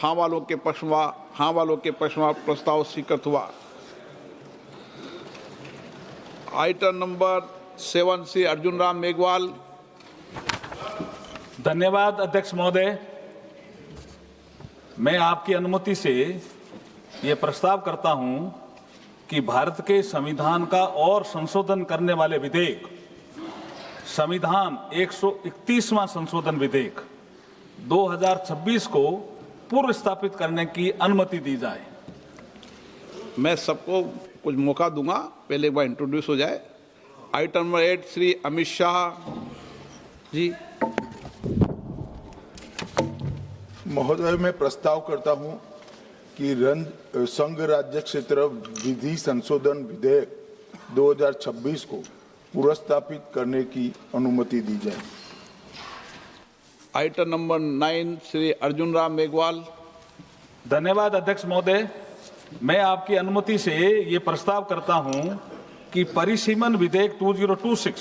हाँ वालों के पक्ष में प्रस्ताव स्वीकृत हुआ। आइटम नंबर 7 से अर्जुन राम मेघवाल। धन्यवाद अध्यक्ष महोदय। मैं आपकी अनुमति से ये प्रस्ताव करता हूं कि भारत के संविधान का और संशोधन करने वाले विधेयक, संविधान 131वां संशोधन विधेयक 2026 को पूर्व स्थापित करने की अनुमति दी जाए। मैं सबको कुछ मौका दूंगा, पहले एक बार इंट्रोड्यूस हो जाए। Item number 8 Shri Amit Shah ji. महोदय, मैं प्रस्ताव करता हूं कि संघ राज्य क्षेत्र विधि संशोधन विधेयक 2026 को पुनर्स्थापित करने की अनुमति दी जाए। Item number 9 Shri Arjun Ram Meghwal. धन्यवाद अध्यक्ष महोदय। मैं आपकी अनुमति से ये प्रस्ताव करता हूं कि परिसीमन विधेयक 2026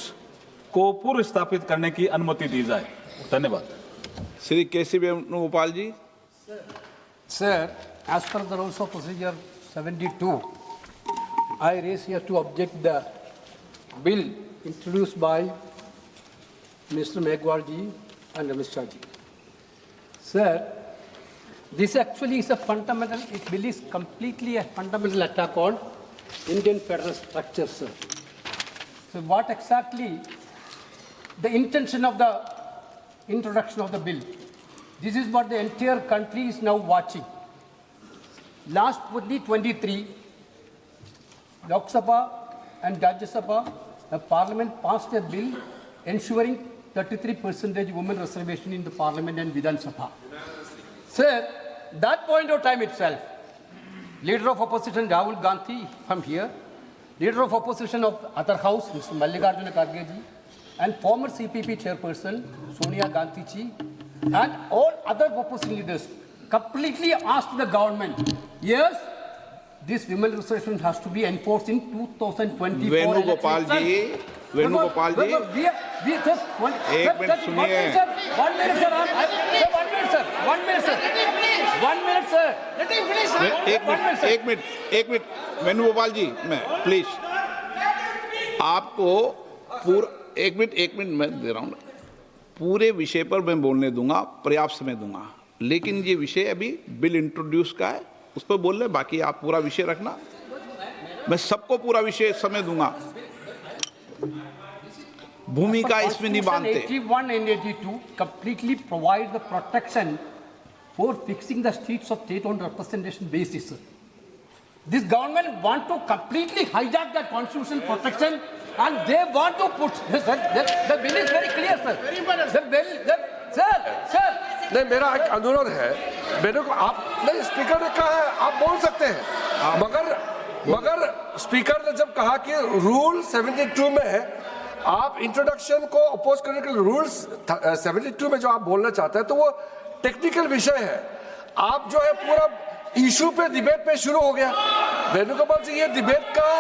को पूर्व स्थापित करने की अनुमति दी जाए। धन्यवाद। श्री केसी वेणुगोपाल जी। Sir, as per the rules of procedure 72, I raise here to object the bill introduced by Mr. Meghwal ji and Mr. Shah ji. Sir, this actually is a fundamental, it bill is completely a fundamental attack on Indian federal structure, sir. So what exactly the intention of the introduction of the bill? This is what the entire country is now watching. Last 2023, Lok Sabha and Rajya Sabha, the Parliament passed a bill ensuring 33% women reservation in the Parliament and Vidhan Sabha. Sir, that point of time itself, Leader of Opposition Rahul Gandhi from here, Leader of Opposition of other House, Mr. Mallikarjuna Kharge ji, and former CPP Chairperson Sonia Gandhi ji, and all other opposition leaders completely asked the government, yes, this women reservation has to be enforced in 2024. Venugopal जी, वेणुगोपाल जी, एक minute सुनिए। 1 minute, sir. एक minute Venugopal जी, मैं please आपको एक minute मैं दे रहा हूँ। पूरे विषय पर मैं बोलने दूंगा, पर्याप्त समय दूंगा, लेकिन ये विषय अभी बिल इंट्रोड्यूस का है, उस पर बोल रहे, बाकी आप पूरा विषय रखना। मैं सबको पूरा विषय समय दूंगा। भूमिका इसमें नहीं बांधते। 81 and 82 completely provide the protection for fixing the seats of state on representation basis. This government want to completely hijack that constitutional protection and they want to put, the bill is very clear, sir. The bill, sir. नहीं, मेरा एक अनुरोध है, मेरे को आप नहीं, speaker ने कहा है आप बोल सकते हैं, मगर स्पीकर ने जब कहा कि रूल 72 में है, आप इंट्रोडक्शन को अपोज करने के लिए रूल्स 72 में जो आप बोलना चाहते हैं तो वो टेक्निकल विषय है। आप जो है पूरा इशू पे डिबेट पे शुरू हो गया। वेणुगोपाल जी, ये डिबेट का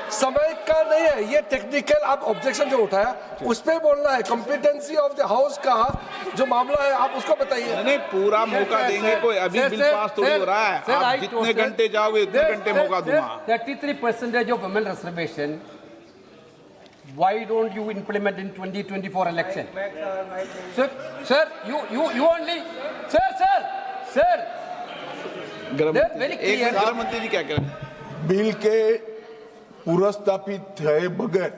समय का नहीं है, ये टेक्निकल आप ऑब्जेक्शन जो उठाया उस पे बोलना है। कॉम्पिटेंसी ऑफ द हाउस का जो मामला है आप उसको बताइए। नहीं, पूरा मौका देंगे, कोई अभी बिल पास थोड़ी हो रहा है। आप जितने घंटे जाओगे उतने घंटे मौका दूंगा। 33% of women reservation, why don't you implement in 2024 election? Sir, you only, sir. गृह मंत्री जी क्या कह रहे हैं? बिल के पुनर्स्थापित है बगैर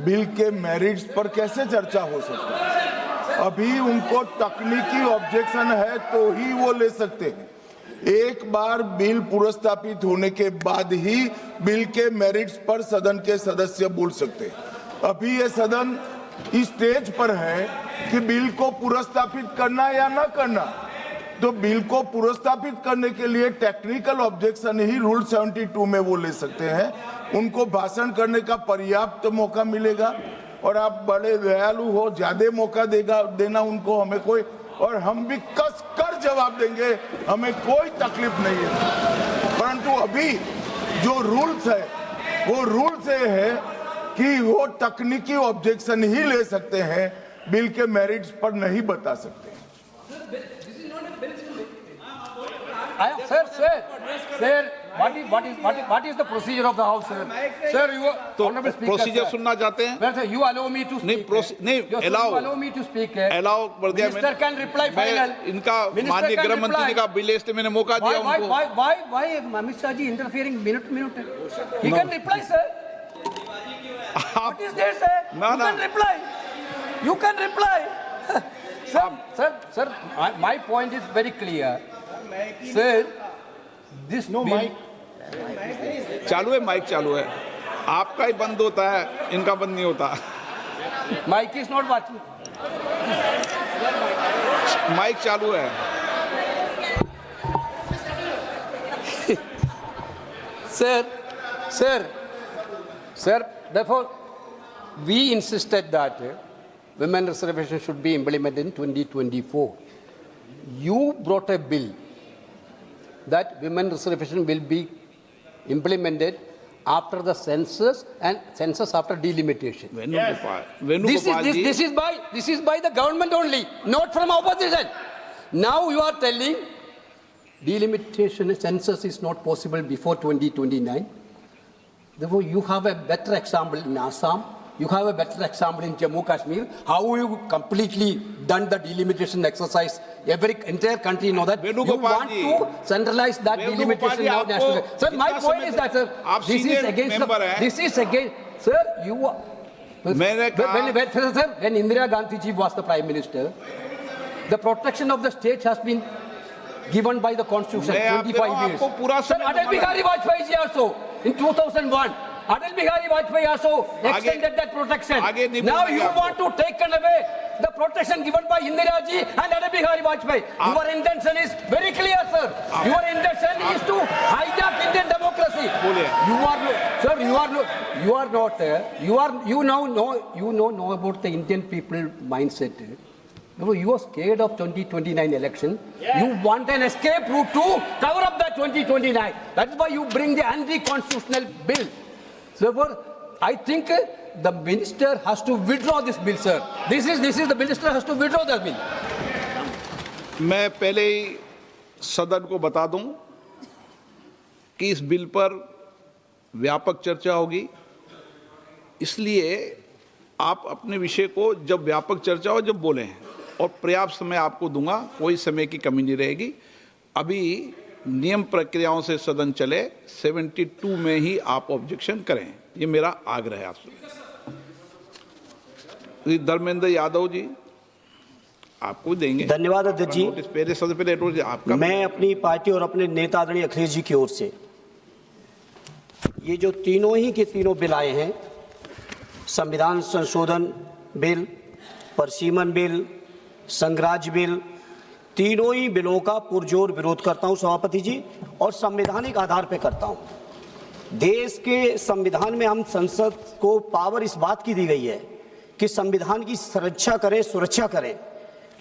बिल के मेरिट्स पर कैसे चर्चा हो सकती है? अभी उनको तकनीकी ऑब्जेक्शन है तो ही वो ले सकते हैं। एक बार बिल पुनर्स्थापित होने के बाद ही बिल के मेरिट्स पर सदन के सदस्य बोल सकते हैं। अभी ये सदन इस स्टेज पर है कि बिल को पुनर्स्थापित करना या ना करना, तो बिल को पुनर्स्थापित करने के लिए टेक्निकल ऑब्जेक्शन ही रूल 72 में वो ले सकते हैं। उनको भाषण करने का पर्याप्त मौका मिलेगा और आप बड़े दयालु हो, ज्यादा मौका देना उनको, हमें कोई, और हम भी कस कर जवाब देंगे, हमें कोई तकलीफ नहीं है। परंतु अभी जो रूल्स है वो रूल से है कि वो तकनीकी ऑब्जेक्शन ही ले सकते हैं, बिल के मेरिट्स पर नहीं बता सकते। Sir, what is the procedure of the house, sir? Sir, you, तो honorable speaker, प्रोसीजर sir. सुनना चाहते हैं? Well, sir, you allow me to speak. नहीं, Yes, sir, allow. you allow me to speak. Allow कर दिया Minister can reply final. इनका Minister माननीय can गृह मंत्री reply. जी का बिल लिस्ट मैंने मौका दिया उनको। Why, Amit Shah ji interfering minute? He can reply, sir. What is there, sir? No, You no. can reply. You can reply. Sir, my point is very clear. Sir, this bill. चालू है, mic चालू है, आपका ही बंद होता है, इनका बंद नहीं होता। Mike is not watching. Mic चालू है। Sir, therefore, we insisted that women reservation should be implemented in 2024. You brought a bill that women reservation will be implemented after the census and census after delimitation. Venugopal ji, This is by the government only, not from opposition. Now you are telling delimitation census is not possible before 2029. Therefore, you have a better example in Assam. You have a better example in Jammu Kashmir. How you completely done the delimitation exercise. Entire country know that. You Venugopal want ji. to centralize that Venugopal delimitation ji, now आपको national. Sir, my जितना point समय is that, sir, आप this is senior against member हैं। this is against, sir, you are. मैंने कहा- When Indira Gandhi ji was the prime minister, the protection of the state has been given by the constitution मैं आपको 25 years. आपको पूरा Sir, समय Atal Bihari Vajpayee ji also in 2001. Atal Bihari Vajpayee also extended that protection. आगे नहीं Now बोलेंगे you आपको। want to take away the protection given by Indira ji and Atal Bihari Vajpayee. Your intention is very clear, sir. Your intention is to hijack Indian democracy. बोलिए। You know about the Indian people mindset. You are scared of 2029 election. You want an escape route to cover up that 2029. That is why you bring the anti-constitutional bill. Therefore, I think the minister has to withdraw this bill, sir. This is the minister has to withdraw the bill. मैं पहले ही सदन को बता दूं कि इस bill पर व्यापक चर्चा होगी, इसलिए आप अपने विषय को जब व्यापक चर्चा हो जब बोलें, और पर्याप्त समय आपको दूंगा, कोई समय की कमी नहीं रहेगी। अभी नियम प्रक्रियाओं से सदन चले, 72 में ही आप ऑब्जेक्शन करें, ये मेरा आग्रह है आपसे। धर्मेंद्र यादव जी, आपको देंगे। धन्यवाद अध्यक्ष जी। नोटिस पहले सबसे पहले नोटिस आपका। मैं अपनी पार्टी और अपने नेता आदरणीय अखिलेश जी की ओर से ये जो तीनों ही के तीनों बिल आए हैं, संविधान संशोधन बिल, परसीमन बिल, संघराज्य बिल, तीनों ही बिलों का पुरजोर विरोध करता हूं सभापति जी, और संवैधानिक आधार पर करता हूं। देश के संविधान में हम संसद को पावर इस बात की दी गई है कि संविधान की सुरक्षा करें, सुरक्षा करें,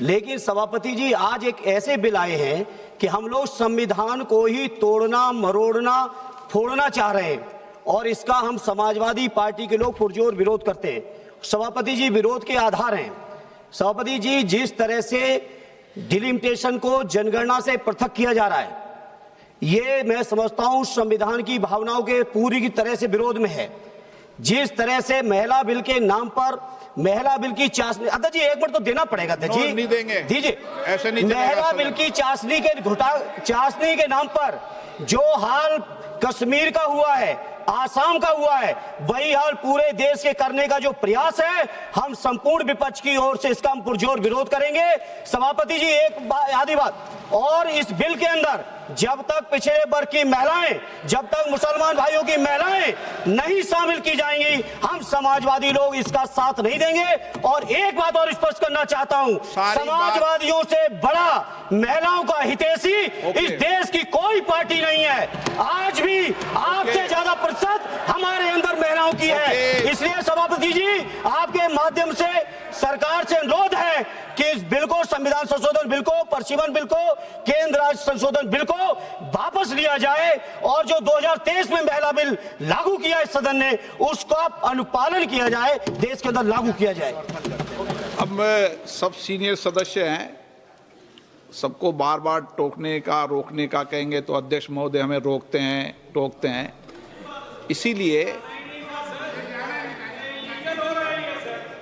लेकिन सभापति जी आज एक ऐसे बिल आए हैं कि हम लोग संविधान को ही तोड़ना, मरोड़ना, फोड़ना चाह रहे हैं, और इसका हम समाजवादी पार्टी के लोग पुरजोर विरोध करते हैं। सभापति जी, विरोध के आधार हैं सभापति जी, जिस तरह से डिलिमिटेशन को जनगणना से पृथक किया जा रहा है, ये मैं समझता हूं संविधान की भावनाओं के पूरी की तरह से विरोध में है। जिस तरह से महिला बिल के नाम पर महिला बिल की चाशनी, अध्यक्ष जी एक मिनट तो देना पड़ेगा अध्यक्ष जी, नहीं देंगे, दीजिए। ऐसे नहीं चलेगा। महिला बिल की चाशनी के नाम पर जो हाल कश्मीर का हुआ है, आसाम का हुआ है, वही हाल पूरे देश के करने का जो प्रयास है, हम संपूर्ण विपक्ष की ओर से इसका हम पुरजोर विरोध करेंगे। सभापति जी एक आधी बात, और इस बिल के अंदर जब तक पिछड़े वर्ग की महिलाएं, जब तक मुसलमान भाइयों की महिलाएं नहीं शामिल की जाएंगी, हम समाजवादी लोग इसका साथ नहीं देंगे। और एक बात और स्पष्ट करना चाहता हूं, समाजवादियों से बड़ा महिलाओं का हितैषी इस देश की कोई पार्टी नहीं है। आज भी आपसे ज्यादा प्रतिशत हमारे अंदर महिलाओं की है। इसलिए सभापति जी आपके माध्यम से सरकार से अनुरोध है कि इस बिल को, संविधान संशोधन बिल को, परसीमन बिल को, केंद्र राज्य संशोधन बिल को वापस लिया जाए, और जो 2023 में महिला बिल लागू किया इस सदन ने, उसका अनुपालन किया जाए, देश के अंदर लागू किया जाए। अब सब सीनियर सदस्य हैं, सबको बार बार टोकने का रोकने का कहेंगे तो अध्यक्ष महोदय हमें रोकते हैं टोकते हैं। इसीलिए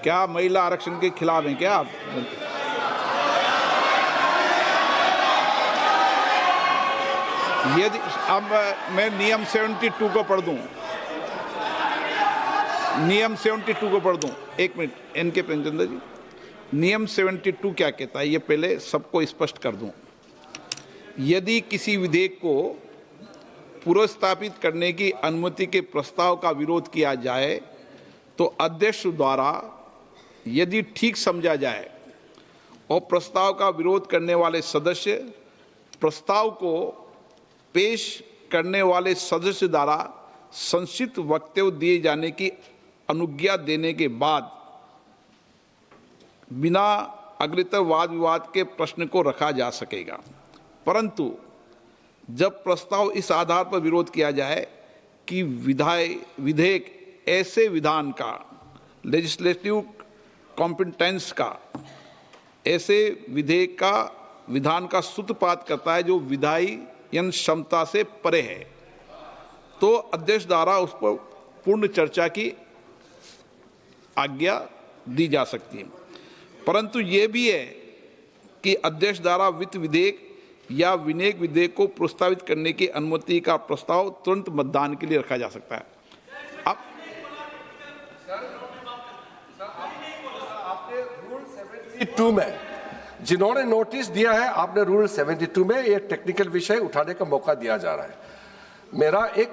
क्या महिला आरक्षण के खिलाफ हैं क्या आप? यदि अब मैं नियम 72 को पढ़ दूं, नियम 72 को पढ़ दूं, एक मिनट एनके प्रेमचंद्र जी, नियम 72 क्या कहता है ये पहले सबको स्पष्ट कर दूं। यदि किसी विधेयक को पुरस्तापित करने की अनुमति के प्रस्ताव का विरोध किया जाए तो अध्यक्ष द्वारा यदि ठीक समझा जाए और प्रस्ताव का विरोध करने वाले सदस्य प्रस्ताव को पेश करने वाले सदस्य द्वारा संक्षिप्त वक्तव्य दिए जाने की अनुज्ञा देने के बाद बिना अग्रतर वाद विवाद के प्रश्न को रखा जा सकेगा। परंतु जब प्रस्ताव इस आधार पर विरोध किया जाए कि विधेयक ऐसे विधान का लेजिस्लेटिव कॉम्पिटेंस का ऐसे विधेयक का विधान का सूत्रपात करता है जो विधायन क्षमता से परे है, तो अध्यक्ष द्वारा उस पर पूर्ण चर्चा की आज्ञा दी जा सकती है। परंतु ये भी है कि अध्यक्ष द्वारा वित्त विधेयक या विनियोग विधेयक को प्रस्तावित करने की अनुमति का प्रस्ताव तुरंत मतदान के लिए रखा जा सकता है। अब आपने रूल 72 में जिन्होंने नोटिस दिया है, आपने रूल 72 में ये टेक्निकल विषय उठाने का मौका दिया जा रहा है। मेरा एक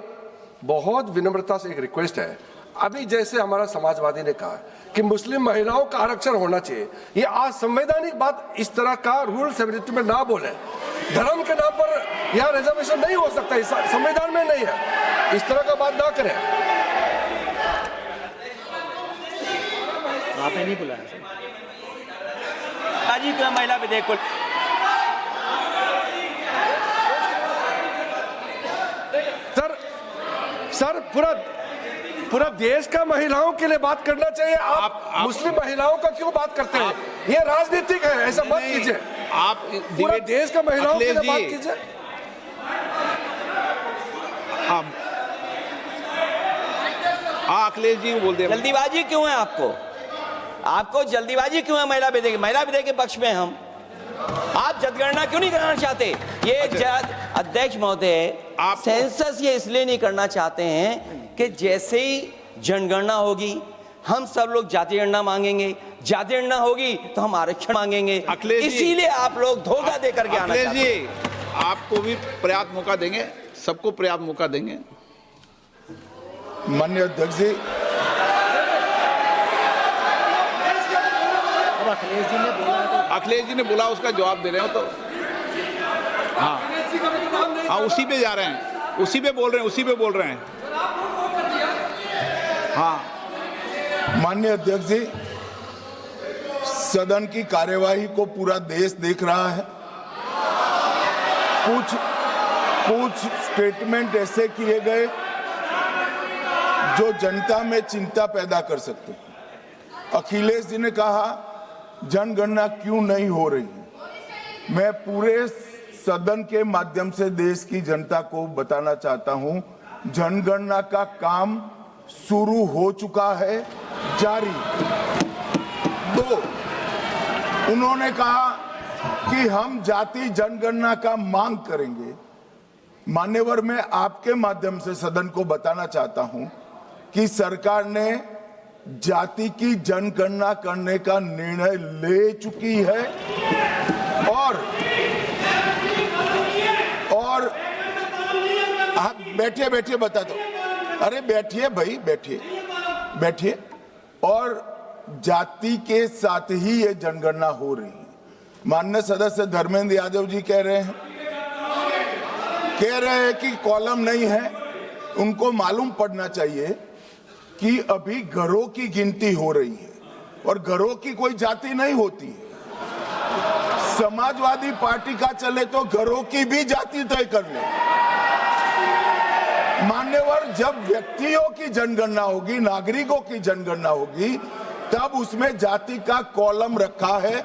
बहुत विनम्रता से एक रिक्वेस्ट है, अभी जैसे हमारा समाजवादी ने कहा कि मुस्लिम महिलाओं का आरक्षण होना चाहिए, ये असंवैधानिक बात इस तरह का रूल 72 में ना बोले। धर्म के नाम पर यह रिजर्वेशन नहीं हो सकता, संविधान में नहीं है, इस तरह का बात ना करें। आपने नहीं बुलाया जी तो महिला विधेयक को। सर पूरा देश का महिलाओं के लिए बात करना चाहिए। आप मुस्लिम महिलाओं का क्यों बात करते हैं? ये राजनीतिक है, ऐसा मत कीजिए। आप पूरा देश का महिलाओं के लिए बात कीजिए। अखिलेश जी बोल दे। जल्दीबाजी क्यों है आपको जल्दीबाजी क्यों है? महिला विधेयक के पक्ष में हम, आप जनगणना क्यों नहीं कराना चाहते? ये अध्यक्ष महोदय, आप सेंसस ये इसलिए नहीं करना चाहते हैं कि जैसे ही जनगणना होगी हम सब लोग जाति गणना मांगेंगे, जाति गणना होगी तो हम आरक्षण मांगेंगे, इसीलिए आप लोग धोखा दे करके आना चाहते हैं। जी आपको भी पर्याप्त मौका देंगे, सबको पर्याप्त मौका देंगे। माननीय अध्यक्ष जी, अखिलेश जी ने बोला, उसका जवाब दे रहे हो तो हाँ उसी पे जा रहे हैं, उसी पे बोल रहे हैं हाँ। माननीय अध्यक्ष जी, सदन की कार्यवाही को पूरा देश देख रहा है। कुछ स्टेटमेंट ऐसे किए गए जो जनता में चिंता पैदा कर सकते हैं। अखिलेश जी ने कहा जनगणना क्यों नहीं हो रही है। मैं पूरे सदन के माध्यम से देश की जनता को बताना चाहता हूं, जनगणना का काम शुरू हो चुका है, जारी। 2, उन्होंने कहा कि हम जाति जनगणना का मांग करेंगे। मान्यवर, मैं आपके माध्यम से सदन को बताना चाहता हूं कि सरकार ने जाति की जनगणना करने का निर्णय ले चुकी है और आप बैठिए बता दो। अरे बैठिए भाई, बैठिए। और जाति के साथ ही ये जनगणना हो रही है। माननीय सदस्य धर्मेंद्र यादव जी कह रहे हैं कि कॉलम नहीं है। उनको मालूम पड़ना चाहिए कि अभी घरों की गिनती हो रही है और घरों की कोई जाति नहीं होती है। समाजवादी पार्टी का चले तो घरों की भी जाति तय कर ले। मान्यवर, जब व्यक्तियों की जनगणना होगी, नागरिकों की जनगणना होगी, तब उसमें जाति का कॉलम रखा है।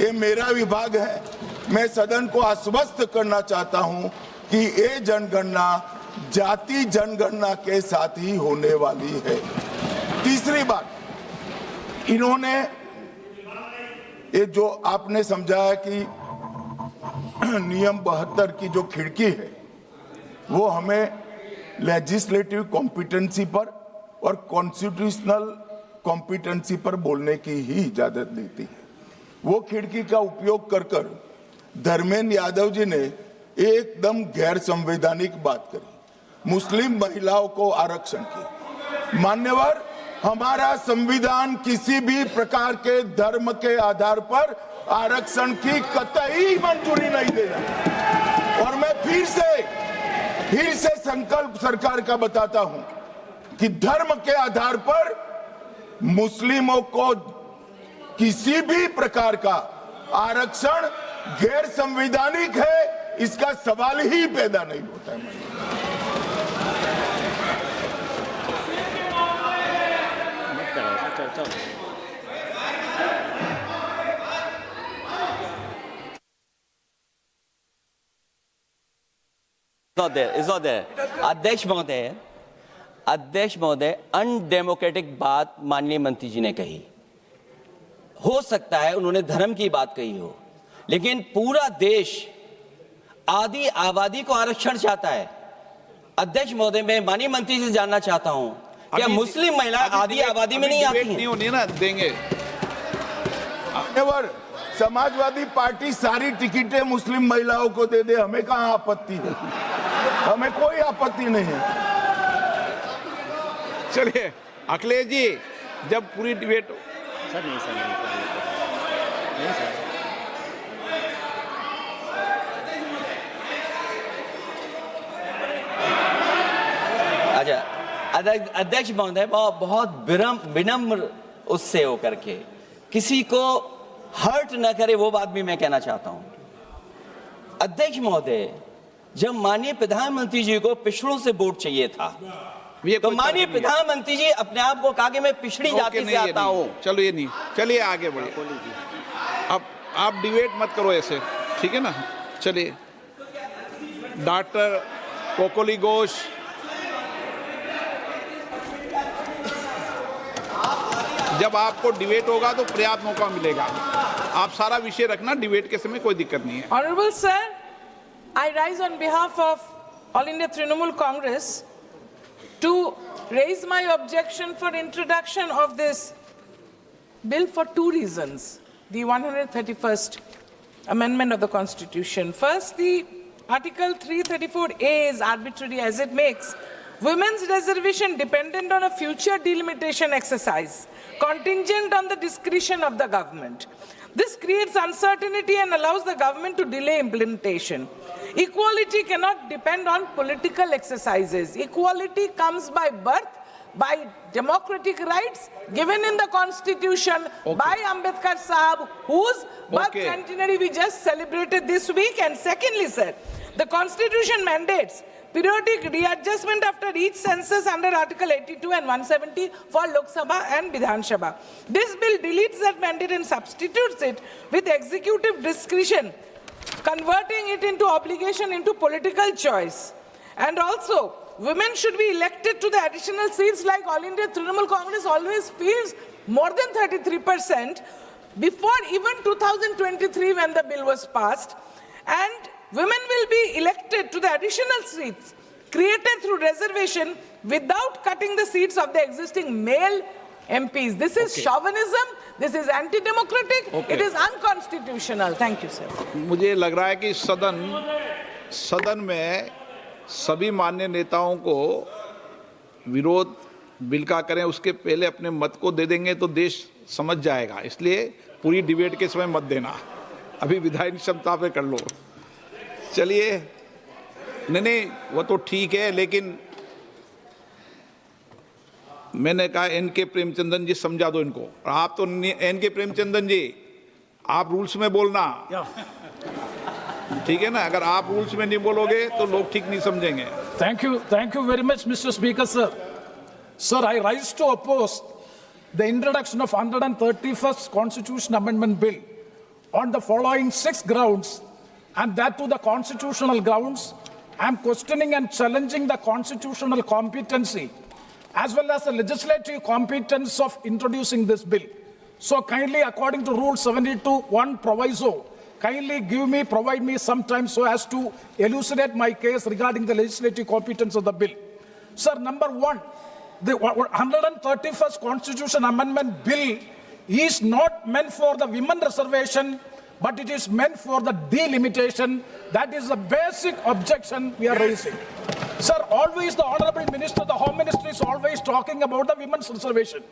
ये मेरा विभाग है, मैं सदन को आश्वस्त करना चाहता हूं कि ये जनगणना जाति जनगणना के साथ ही होने वाली है। तीसरी बात, इन्होंने ये जो आपने समझाया कि नियम 72 की जो खिड़की है वो हमें लेजिस्लेटिव कॉम्पिटेंसी पर और कॉन्स्टिट्यूशनल कॉम्पिटेंसी पर बोलने की ही इजाजत देती है। वो खिड़की का उपयोग कर धर्मेंद्र यादव जी ने एकदम गैर संवैधानिक बात करी, मुस्लिम महिलाओं को आरक्षण की। मान्यवर, हमारा संविधान किसी भी प्रकार के धर्म के आधार पर आरक्षण की कतई मंजूरी नहीं देगा। और मैं फिर से संकल्प सरकार का बताता हूं कि धर्म के आधार पर मुस्लिमों को किसी भी प्रकार का आरक्षण गैर संवैधानिक है, इसका सवाल ही पैदा नहीं होता है। It's not there. अध्यक्ष महोदय अनडेमोक्रेटिक बात माननीय मंत्री जी ने कही। हो सकता है उन्होंने धर्म की बात कही हो, लेकिन पूरा देश आदि आबादी को आरक्षण चाहता है। अध्यक्ष महोदय, मैं माननीय मंत्री से जानना चाहता हूं क्या मुस्लिम महिला आदि आबादी में नहीं आती हैं? नहीं होनी ना, देंगे। समाजवादी पार्टी सारी टिकटें मुस्लिम महिलाओं को दे दे, हमें कहां आपत्ति है? हमें कोई आपत्ति नहीं है। चलिए अखिलेश जी, जब पूरी डिबेट सर नहीं सर नहीं सर। अच्छा, अध्यक्ष महोदय, बहुत विनम्र उससे होकर के किसी को हर्ट न करे वो बात भी मैं कहना चाहता हूं। अध्यक्ष महोदय, जब माननीय प्रधानमंत्री जी को पिछड़ों से वोट चाहिए था, तो माननीय प्रधानमंत्री जी अपने आप को कहा कि मैं पिछड़ी जाति से आता हूं। चलो ये नहीं, चलिए आगे बढ़िए। अब आप डिबेट मत करो ऐसे, ठीक है ना? चलिए, डॉक्टर कोकोली घोष, जब आपको डिबेट होगा तो पर्याप्त मौका मिलेगा। आप सारा विषय रखना, डिबेट के समय कोई दिक्कत नहीं है। Honorable sir, I rise on behalf of All India Trinamool Congress to raise my objection for introduction of this bill for two reasons. The 131st Amendment of the Constitution. First, the Article 334A is arbitrary as it makes women's reservation dependent on a future delimitation exercise, contingent on the discretion of the government. This creates uncertainty and allows the government to delay implementation. Equality cannot depend on political exercises. Equality comes by birth, by democratic rights given in the Constitution by Ambedkar Sahab, whose birth centenary we just celebrated this week. And secondly, sir, the Constitution mandates periodic readjustment after each census under Article 82 and 170 for Lok Sabha and Vidhan Sabha. This bill deletes that mandate and substitutes it with executive discretion, converting it into obligation into political choice. And also, women should be elected to the additional seats like All India Trinamool Congress always feels more than 33% before even 2023 when the bill was passed. And women will be elected to the additional seats created through reservation without cutting the seats of the existing male MPs. This is chauvinism, this is anti-democratic, it is unconstitutional. Thank you, sir. मुझे लग रहा है कि सदन में सभी मान्य नेताओं को विरोध बिल का करें, उसके पहले अपने मत को दे देंगे तो देश समझ जाएगा। इसलिए पूरी डिबेट के समय मत देना, अभी विधायी क्षमता पे कर लो। चलिए, नहीं वो तो ठीक है, लेकिन मैंने कहा एन.के. प्रेमचंद्रन जी समझा दो इनको। आप तो एन.के. प्रेमचंद्रन जी, आप रूल्स में बोलना, ठीक है ना? अगर आप रूल्स में नहीं बोलोगे तो लोग ठीक नहीं समझेंगे। Thank you very much, Mr. Speaker, sir. Sir, I rise to oppose the introduction of 131st Constitution Amendment Bill on the following 6 grounds and that to the constitutional grounds. I'm questioning and challenging the constitutional competency as well as the legislative competence of introducing this bill. So kindly, according to Rule 72(1) proviso, kindly provide me some time so as to elucidate my case regarding the legislative competence of the bill. Sir, number one, the 131st Constitution Amendment Bill is not meant for the women reservation, but it is meant for the delimitation. That is the basic objection we are raising. Sir, always the Honorable Minister, the Home Minister is always talking about the women's reservation.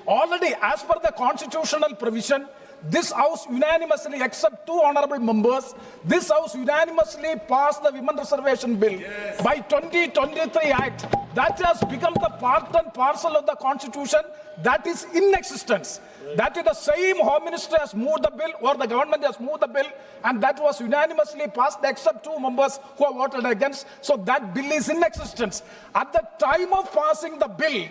Already, as per the constitutional provision, this House unanimously, except 2 honorable members, this House unanimously passed the Women Reservation Bill by 2023 Act. That has become the part and parcel of the Constitution that is in existence. That is the same Home Minister has moved the bill, or the government has moved the bill, and that was unanimously passed except 2 members who have voted against. So that bill is in existence. At the time of passing the bill,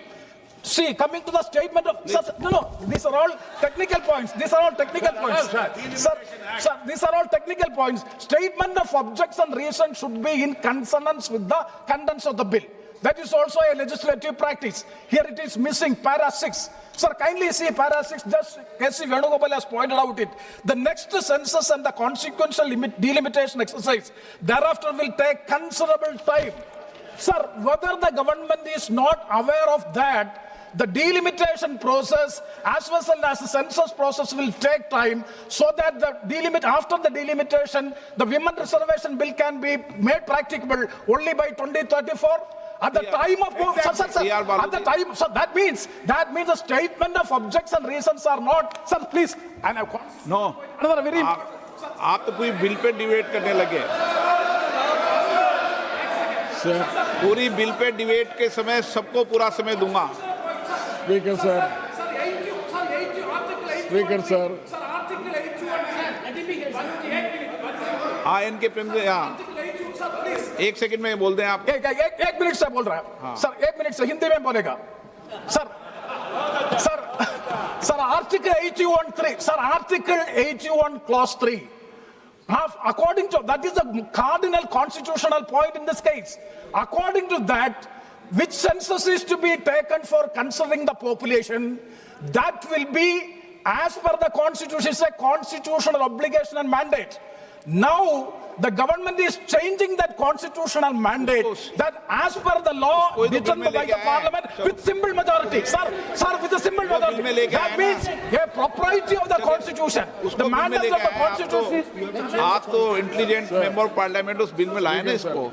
see, coming to the statement of... No, these are all technical points. These are all technical points. Sir, these are all technical points. Statement of objects and reason should be in consonance with the contents of the bill. That is also a legislative practice. Here it is missing, para 6. Sir, kindly see para 6, just K.C. Venugopal has pointed out it. The next census and the consequential delimitation exercise thereafter will take considerable time. Sir, whether the government is not aware of that, the delimitation process as well as the census process will take time, so that after the delimitation, the women reservation bill can be made practicable only by 2034. At the time of at the time, so that means the statement of objects and reasons are not. Sir, please. And No. another very. आप तो पूरी bill pay debate करने लगे। पूरी bill pay debate के समय सबको पूरा समय दूंगा। Speaker sir. Speaker sir. हाँ, इनके प्रेम से हाँ। 1 सेकंड में बोल दें आप। एक मिनट से बोल रहा है। सर 1 मिनट से हिंदी में बोलेगा। Sir Article 81(3). Sir, Article 81 Clause 3. According to that is the cardinal constitutional point in this case. According to that, which census is to be taken for considering the population, that will be, as per the constitution, is a constitutional obligation and mandate. Now, the government is changing that constitutional mandate, that as per the law determined by the parliament with simple majority. Sir, with a simple majority. That means a propriety of the constitution. The mandate of the constitution. आप तो intelligent member of parliament उस bill में लाए ना इसको।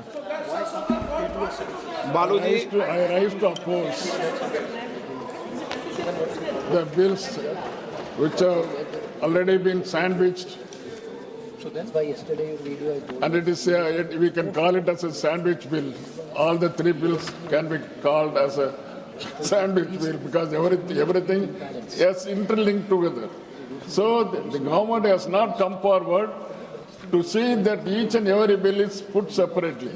बालू जी, I rise to oppose the bills which have already been sandwiched. So that's why yesterday video I told. And it is, we can call it as a sandwich bill. All the 3 bills can be called as a sandwich bill because everything is interlinked together. So the government has not come forward to see that each and every bill is put separately.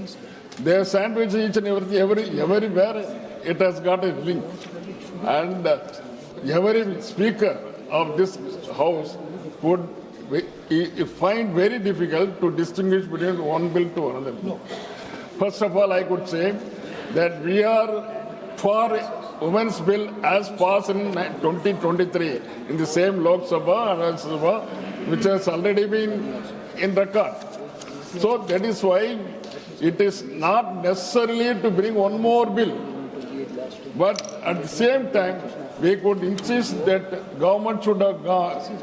They have sandwiched each and everywhere it has got a link. And every speaker of this house would find very difficult to distinguish between one bill to another. First of all, I could say that we are for women's bill as passed in 2023 in the same Lok Sabha and Rajya Sabha, which has already been in record. So that is why it is not necessarily to bring one more bill. But at the same time, we could insist that government should have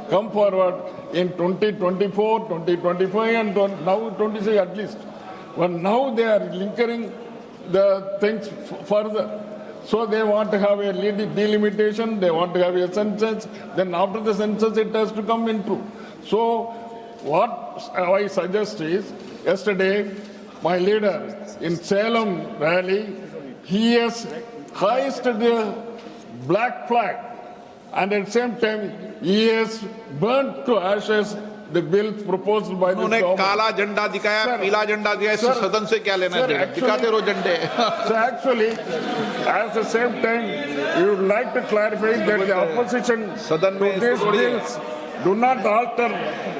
come forward in 2024, 2025 and now 26 at least. But now they are linking the things further. So they want to have a delimitation, they want to have a census, then after the census it has to come into. So what I suggest is, yesterday my leader in Salem rally, he has hoisted the black flag and at the same time he has burnt to ashes the bill proposed by the उन्होंने government. काला झंडा दिखाया, पीला झंडा दिखाया, इससे सदन से क्या लेना है? दिखाते रहो झंडे। So actually, at the same time, we would like to clarify that the opposition to these bills do not alter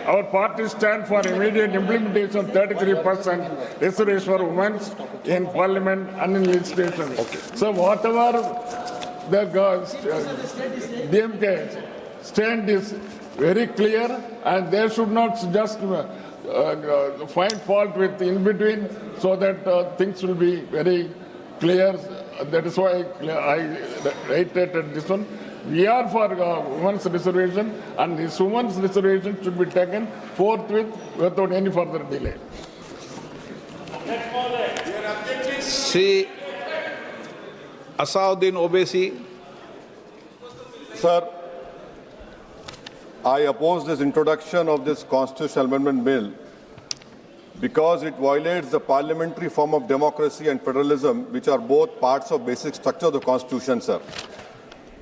our party stand for immediate implementation of 33% reservation for women in parliament and in legislation. So whatever the DMK stand is very clear, and they should not just find fault with in between, so that things will be very clear. That is why I reiterated this one. We are for women's reservation, and this women's reservation should be taken forthwith without any further delay. Sri Asauddin Owaisi. Sir, I oppose this introduction of this constitutional amendment bill because it violates the parliamentary form of democracy and federalism, which are both parts of basic structure of the Constitution, sir.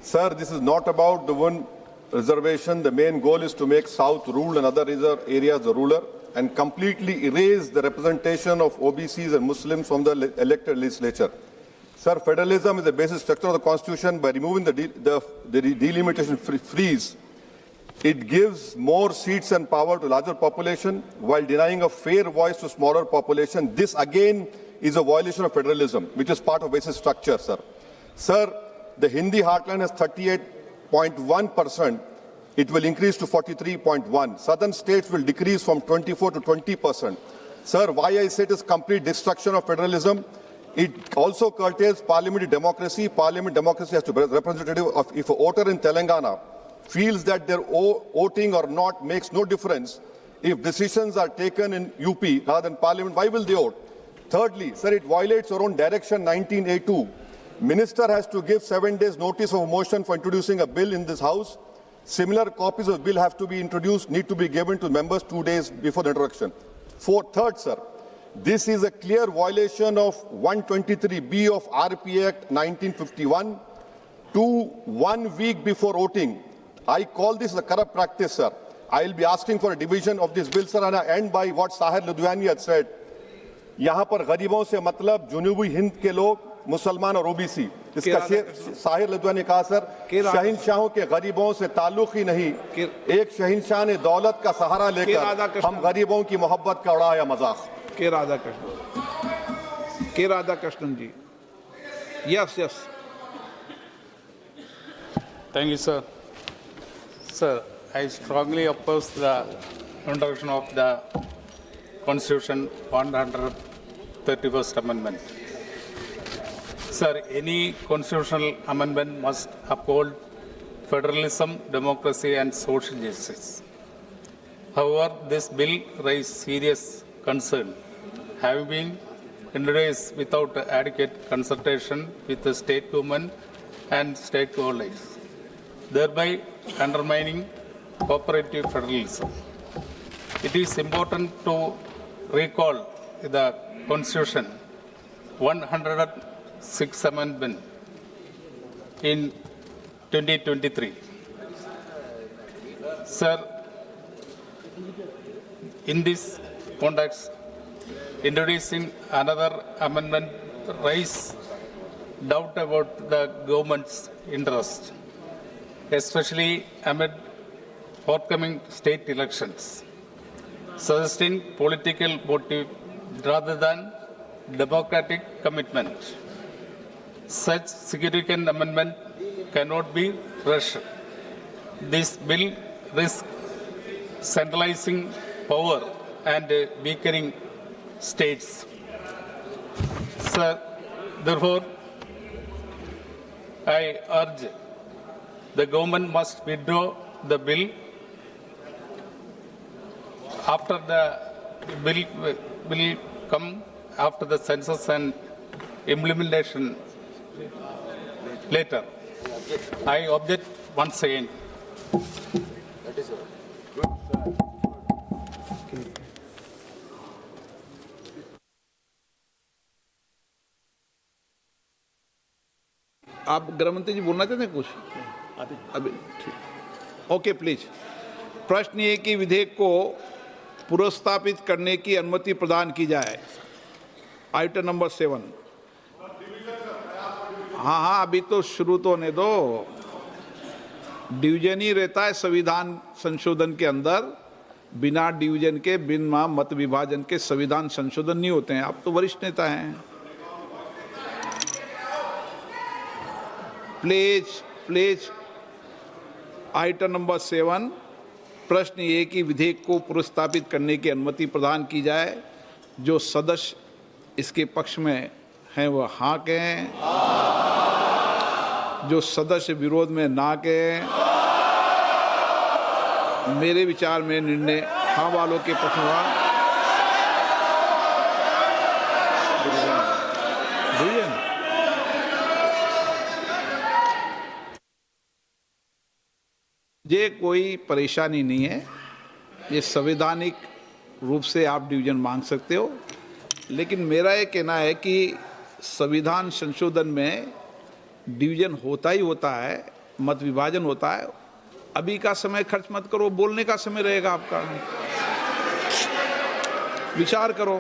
Sir, this is not about the one reservation. The main goal is to make South rule and other areas the ruler and completely erase the representation of OBCs and Muslims from the elected legislature. Sir, federalism is the basic structure of the Constitution. By removing the delimitation freeze, it gives more seats and power to larger population while denying a fair voice to smaller population. This again is a violation of federalism, which is part of basic structure, sir. Sir, the Hindi heartland has 38.1%. It will increase to 43.1%. Southern states will decrease from 24 to 20%. Sir, why I say it is complete destruction of federalism? It also curtails parliamentary democracy. Parliament democracy has to be representative of, if a voter in Telangana feels that their voting or not makes no difference, if decisions are taken in UP rather than parliament, why will they vote? Thirdly, sir, it violates our own direction 19A2. Minister has to give 7 days notice of motion for introducing a bill in this house. Similar copies of bill have to be introduced, need to be given to members 2 days before the introduction. Third, sir, this is a clear violation of 123B of RP Act 1951 to 1 week before voting. I call this a corrupt practice, sir. I will be asking for a division of this bill, sir, and I end by what Sahir Ludhiani had said. यहाँ पर गरीबों से मतलब जुनूबी हिंद के लोग, मुसलमान और OBC. इसका साहिर लुधियानी ने कहा, सर, शहंशाहों के गरीबों से ताल्लुक ही नहीं. एक शहंशाह ने दौलत का सहारा लेकर हम गरीबों की मोहब्बत का उड़ाया मजाक. के राधाकृष्णन जी. Yes. Thank you, sir. Sir, I strongly oppose the introduction of the Constitution 131st Amendment. Sir, any constitutional amendment must uphold federalism, democracy, and social justice. However, this bill raises serious concern, having been introduced without adequate consultation with the state government and stakeholders, thereby undermining cooperative federalism. It is important to recall the Constitution 106th Amendment in 2023. Sir, in this context, introducing another amendment raises doubt about the government's interest, especially amid forthcoming state elections, suggesting political motive rather than democratic commitment. Such significant amendment cannot be rushed. This bill risks centralizing power and weakening states. Sir, therefore, I urge the government must withdraw the bill after the bill will come after the census and implementation later. I object once again. आप गृहमंत्री जी बोलना चाहते हैं कुछ? अभी ठीक. Okay please. प्रश्न ये कि विधेयक को पुनर्स्थापित करने की अनुमति प्रदान की जाए. Item number 7. हाँ, अभी तो शुरू तो होने दो. डिवीजन ही रहता है संविधान संशोधन के अंदर। बिना डिवीजन के, बिना मत विभाजन के संविधान संशोधन नहीं होते हैं। आप तो वरिष्ठ नेता हैं। प्लीज आइटम नंबर 7, प्रश्न ये कि विधेयक को पुरस्तापित करने की अनुमति प्रदान की जाए। जो सदस्य इसके पक्ष में हैं वह हाँ कहें, जो सदस्य विरोध में ना कहें। मेरे विचार में निर्णय हाँ वालों के पक्ष में हुआ। ये कोई परेशानी नहीं है, ये संवैधानिक रूप से आप डिवीजन मांग सकते हो। लेकिन मेरा ये कहना है कि संविधान संशोधन में डिवीजन होता ही होता है, मत विभाजन होता है। अभी का समय खर्च मत करो, बोलने का समय रहेगा आपका, विचार करो।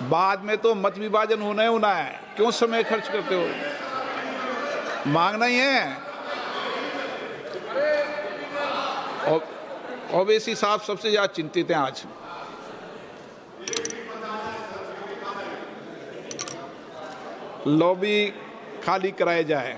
बाद में तो मत विभाजन होना है, क्यों समय खर्च करते हो? मांगना ही है। ओवैसी साहब सबसे ज्यादा चिंतित हैं आज। लॉबी खाली कराया जाए।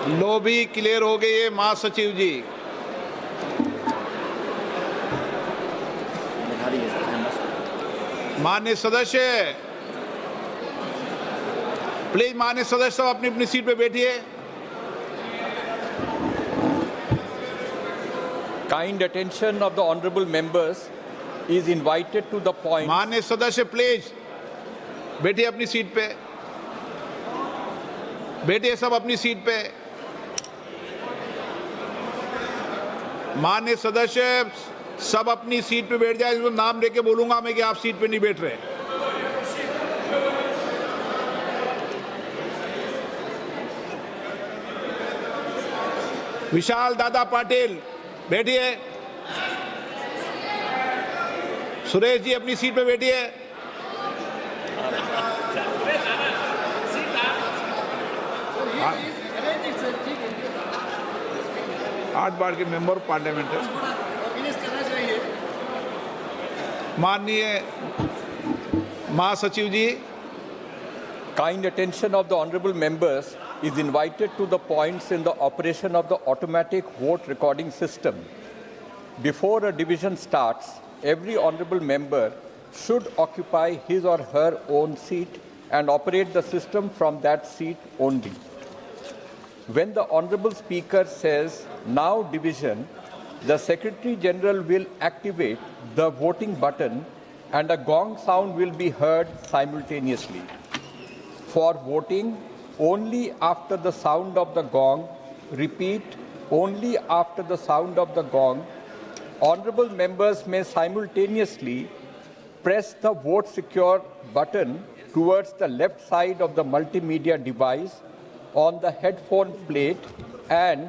लॉबी क्लियर हो गई है महासचिव जी। माननीय सदस्य, प्लीज माननीय सदस्य सब अपनी अपनी सीट पे बैठिए। Kind attention of the honorable members is invited to the point. माननीय सदस्य प्लीज बैठिए अपनी सीट पे, बैठिए सब अपनी सीट पे। माननीय सदस्य सब अपनी सीट पे बैठ जाए, इसको नाम लेके बोलूंगा मैं कि आप सीट पे नहीं बैठ रहे। विशाल दादा पाटिल बैठिए। सुरेश जी अपनी सीट पे बैठिए। आठ बार के मेंबर ऑफ पार्लियामेंट है। माननीय महासचिव जी, Kind attention of the honorable members is invited to the points in the operation of the automatic vote recording system. Before a division starts, every honorable member should occupy his or her own seat and operate the system from that seat only. When the honorable speaker says, "Now division," the Secretary General will activate the voting button and a gong sound will be heard simultaneously. For voting, only after the sound of the gong, repeat, only after the sound of the gong, honorable members may simultaneously press the vote secure button towards the left side of the multimedia device on the headphone plate and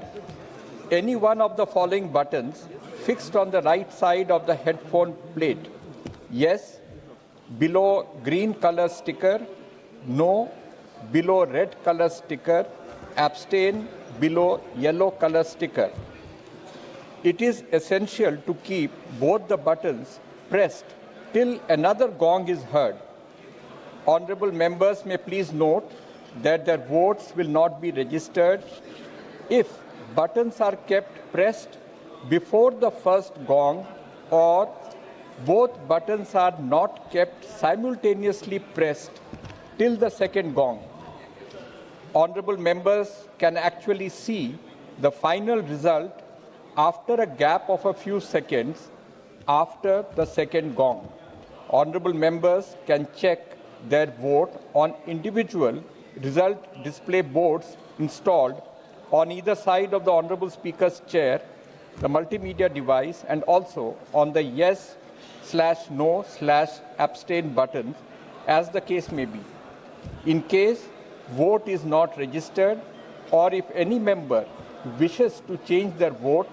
any one of the following buttons fixed on the right side of the headphone plate. Yes, below green color sticker. No, below red color sticker. Abstain, below yellow color sticker. It is essential to keep both the buttons pressed till another gong is heard. Honorable members may please note that their votes will not be registered if buttons are kept pressed before the first gong or both buttons are not kept simultaneously pressed till the second gong. Honorable members can actually see the final result after a gap of a few seconds after the second gong. Honorable members can check their vote on individual result display boards installed on either side of the Honorable Speaker's chair, the multimedia device, and also on the yes/no/abstain buttons, as the case may be. In case vote is not registered, or if any member wishes to change their vote,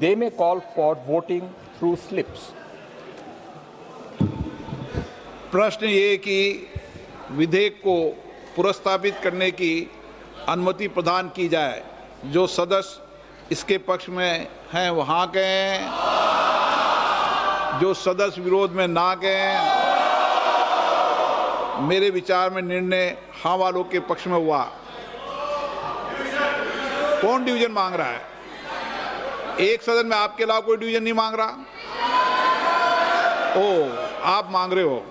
they may call for voting through slips. प्रश्न ये कि विधेयक को पुरस्तावित करने की अनुमति प्रदान की जाए। जो सदस्य इसके पक्ष में हैं वहाँ गए, जो सदस्य विरोध में ना गए। मेरे विचार में निर्णय हाँ वालों के पक्ष में हुआ। कौन डिवीजन मांग रहा है? एक सदन में आपके अलावा कोई डिवीजन नहीं मांग रहा? ओ, आप मांग रहे हो।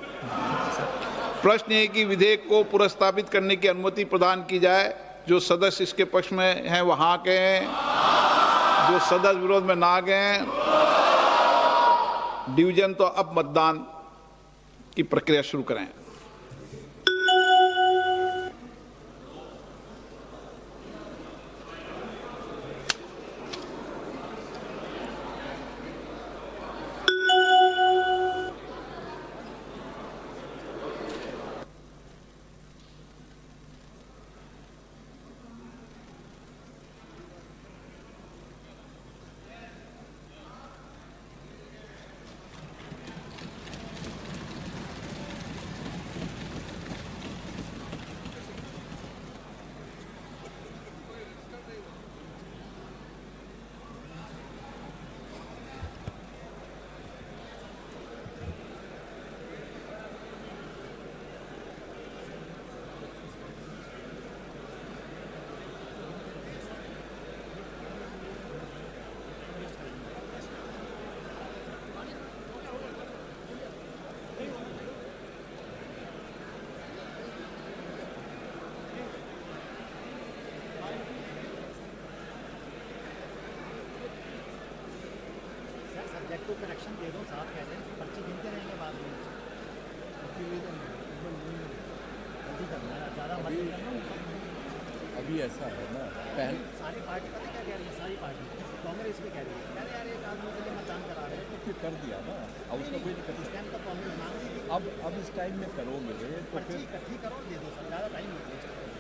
प्रश्न है कि विधेयक को पुरस्तावित करने की अनुमति प्रदान की जाए। जो सदस्य इसके पक्ष में हैं वहाँ गए, जो सदस्य विरोध में ना गए। डिवीजन तो अब मतदान की प्रक्रिया शुरू करें। सब्जेक्ट को करेक्शन दे दो, साथ कह दें, पर्ची गिनते रहेंगे बाद में। जल्दी करना है, ज़्यादा मत करना। अभी ऐसा है ना, पहले सारी पार्टी पता क्या कह रही है, सारी पार्टी कांग्रेस भी कह रही है, अरे यार एक आदमी के लिए मतदान करा रहे हैं, तो फिर कर दिया ना, अब उसका कोई दिक्कत इस टाइम तो कांग्रेस मांग रही थी। अब इस टाइम में करोगे तो पर्ची फिर इकट्ठी करो, दे दो सर, ज़्यादा टाइम नहीं वेस्ट करो।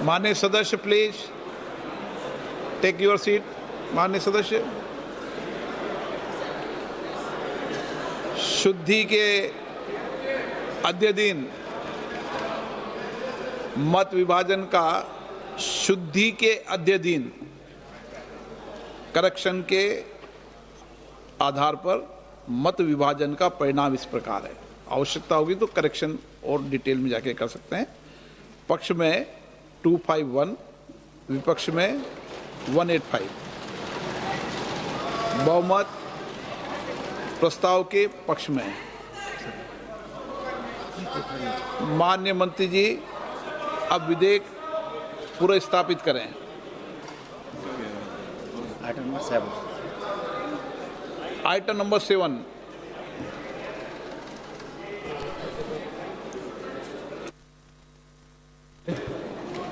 माननीय सदस्य प्लीज टेक योर सीट। माननीय सदस्य, शुद्धि के आद्य दिन मत विभाजन का शुद्धि के आद्य दिन करेक्शन के आधार पर मत विभाजन का परिणाम इस प्रकार है। आवश्यकता होगी तो करेक्शन और डिटेल में जाके कर सकते हैं। पक्ष में 251, विपक्ष में 185। बहुमत प्रस्ताव के पक्ष में है। माननीय मंत्री जी अब विधेयक पुनर्स्थापित करें। Item number 7।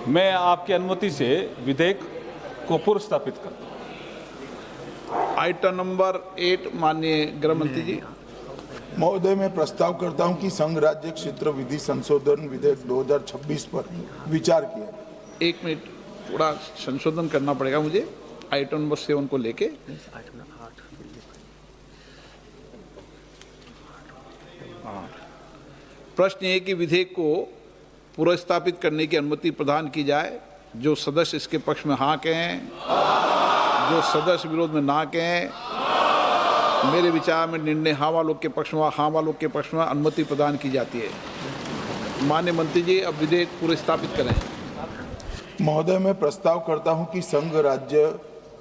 मैं आपकी अनुमति से विधेयक को पुनर्स्थापित करता हूं। आइटम नंबर 8 माननीय गृह मंत्री जी। महोदय, मैं प्रस्ताव करता हूं कि संघ राज्य क्षेत्र विधि संशोधन विधेयक 2026 पर विचार किया जाए। 1 मिनट, थोड़ा संशोधन करना पड़ेगा मुझे आइटम नंबर 7 को लेके। प्रश्न ये कि विधेयक को पुनर्स्थापित करने की अनुमति प्रदान की जाए। जो सदस्य इसके पक्ष में हाँ कहें, जो सदस्य विरोध में ना कहें। मेरे विचार में निर्णय हाँ वालों के पक्ष में, हाँ वालों के पक्ष में अनुमति प्रदान की जाती है। माननीय मंत्री जी अब विधेयक पुनर्स्थापित करें। महोदय, मैं प्रस्ताव करता हूं कि संघ राज्य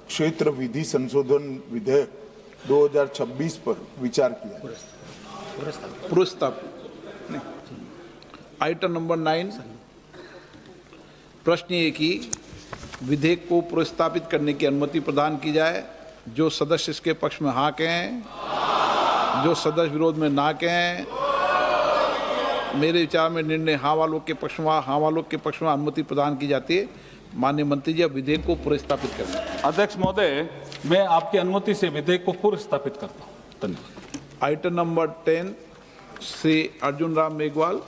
क्षेत्र विधि संशोधन विधेयक 2026 पर विचार किया जाए। पुनर्स्थापित। Item number 9। प्रश्न ये कि विधेयक को पुनर्स्थापित करने की अनुमति प्रदान की जाए। जो सदस्य इसके पक्ष में हाँ कहें, जो सदस्य विरोध में ना कहें। मेरे विचार में निर्णय हाँ वालों के पक्ष में, हाँ वालों के पक्ष में अनुमति प्रदान की जाती है। माननीय मंत्री जी अब विधेयक को पुनर्स्थापित करें। अध्यक्ष महोदय, मैं आपकी अनुमति से विधेयक को पुनर्स्थापित करता हूं। धन्यवाद। Item number 10 Shri Arjun Ram Meghwal.